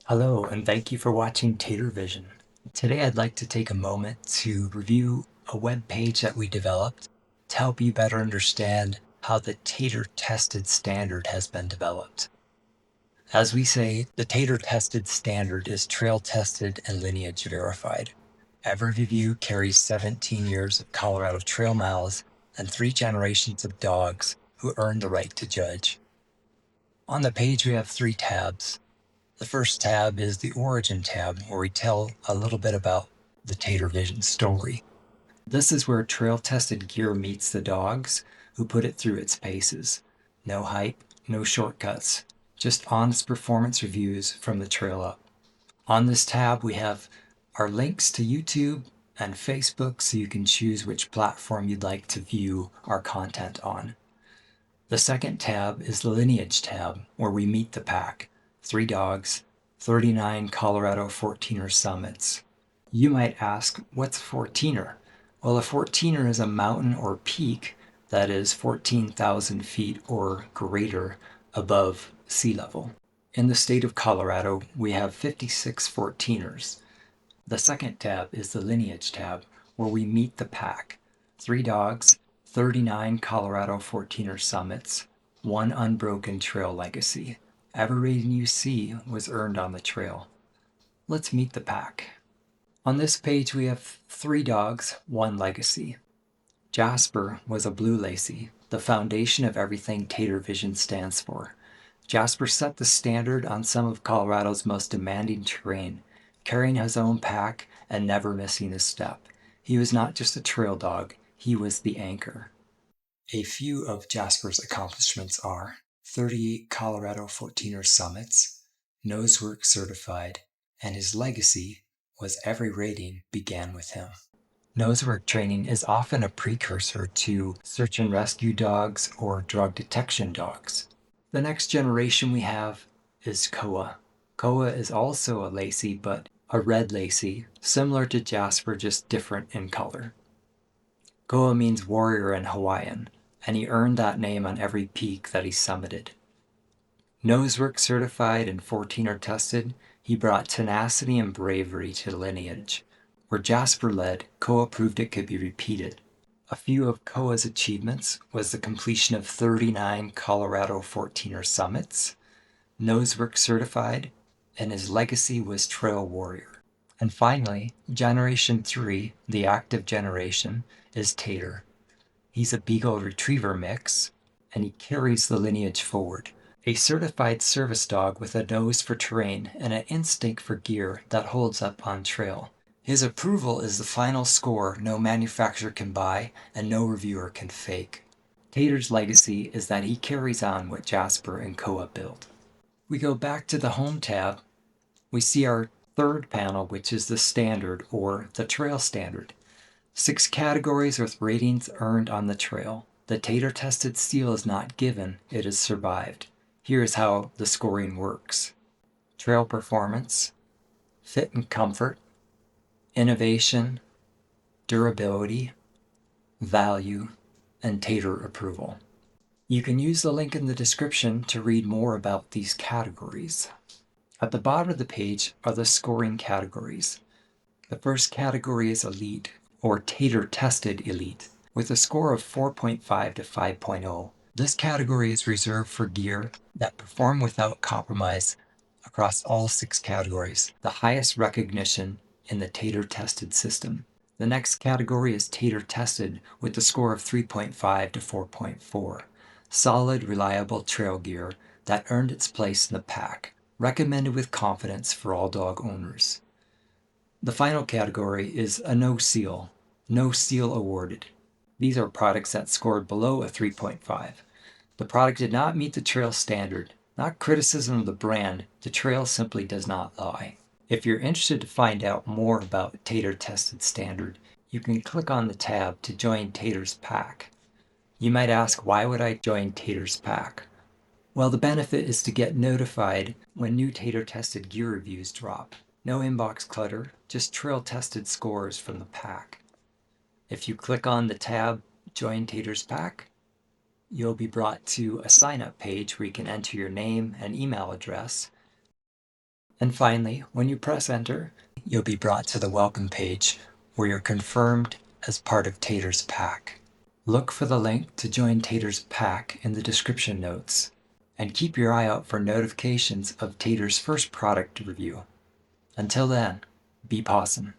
Hello, and thank you for watching Tater-Vision. Today I'd like to take a moment to review a web page that we developed to help you better understand how the Tater-Tested Standard has been developed. As we say, the Tater-Tested Standard is trail-tested and lineage verified. Every review carries 17 years of Colorado trail miles and 3 generations of dogs who earned the right to judge. On the page we have 3 tabs. The first tab is the Origin tab, where we tell a little bit about the Tater-Vision story. This is where trail-tested gear meets the dogs who put it through its paces. No hype, no shortcuts, just honest performance reviews from the trail up. On this tab, we have our links to YouTube and Facebook, so you can choose which platform you'd like to view our content on. The second tab is the Lineage tab, where we meet the pack. 3 dogs, 39 Colorado 14er summits. You might ask, what's a 14er? Well, a 14er is a mountain or peak that is 14,000 feet or greater above sea level. In the state of Colorado, we have 56 14ers. The second tab is the Lineage tab, where we meet the pack. 3 dogs, 39 Colorado 14er summits, 1 unbroken trail legacy. Every rating you see was earned on the trail. Let's meet the pack. On this page we have 3 dogs, 1 legacy. Jasper was a blue Lacy, the foundation of everything Tater-Vision stands for. Jasper set the standard on some of Colorado's most demanding terrain, carrying his own pack and never missing a step. He was not just a trail dog, he was the anchor. A few of Jasper's accomplishments are 38 Colorado 14er summits, Nosework certified, and his legacy was every rating began with him. Nosework training is often a precursor to search and rescue dogs or drug detection dogs. The next generation we have is Koa. Koa is also a Lacy, but a red Lacy, similar to Jasper, just different in color. Koa means warrior in Hawaiian, and he earned that name on every peak that he summited. Nosework certified and 14er tested, he brought tenacity and bravery to Lineage. Where Jasper led, Koa proved it could be repeated. A few of Koa's achievements was the completion of 39 Colorado 14er summits, Nosework certified, and his legacy was Trail Warrior. And finally, Generation 3, the active generation, is Tater. He's a Beagle Retriever mix, and he carries the lineage forward. A certified service dog with a nose for terrain and an instinct for gear that holds up on trail. His approval is the final score no manufacturer can buy and no reviewer can fake. Tater's legacy is that he carries on what Jasper and Koa built. We go back to the Home tab. We see our third panel, which is the Standard, or the Trail Standard. 6 categories with ratings earned on the trail. The Tater-Tested seal is not given, it is survived. Here is how the scoring works. Trail performance, fit and comfort, innovation, durability, value, and Tater approval. You can use the link in the description to read more about these categories. At the bottom of the page are the scoring categories. The first category is Elite, or Tater-Tested Elite, with a score of 4.5 to 5.0. This category is reserved for gear that perform without compromise across all 6 categories, the highest recognition in the Tater-Tested system. The next category is Tater-Tested with a score of 3.5 to 4.4. Solid, reliable trail gear that earned its place in the pack, recommended with confidence for all dog owners. The final category is a no seal awarded. These are products that scored below a 3.5. The product did not meet the trail standard. Not criticism of the brand, the trail simply does not lie. If you're interested to find out more about Tater-Tested Standard, you can click on the tab to join Tater's pack. You might ask, why would I join Tater's pack? Well, the benefit is to get notified when new Tater-Tested gear reviews drop. No inbox clutter, just trail-tested scores from the pack. If you click on the tab Join Tater's Pack, you'll be brought to a sign-up page where you can enter your name and email address, And finally, when you press enter, you'll be brought to the welcome page where you're confirmed as part of Tater's pack. Look for the link to join Tater's pack in the description notes, and keep your eye out for notifications of Tater's first product review. Until then, be possum.